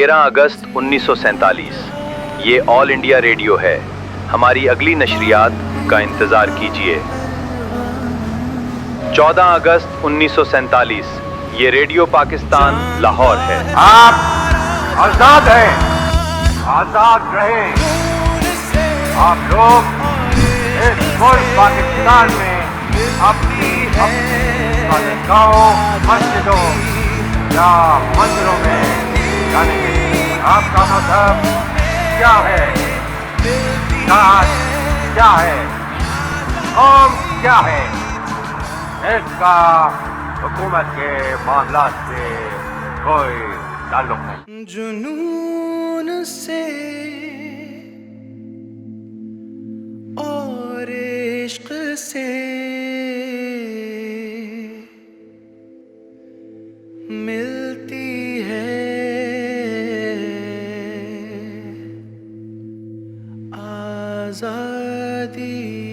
13 अगस्त 1947। ये all India radio है। हमारी अगली नशरियात का इंतजार कीजिए। 14 अगस्त 1947। ये रेडियो पाकिस्तान लाहौर है। आप आजाद हैं, आजाद रहें। आप लोग इस मुल्क पाकिस्तान में अपनी गाँव, मस्जिदों या मंदिरों में जाने के लिए आपका मजहब क्या है, जात क्या है, कौम क्या है, इसका हुकूमत के मामलात से कोई ताल्लुक नहीं। जुनून से और इश्क से मिलती है आजादी।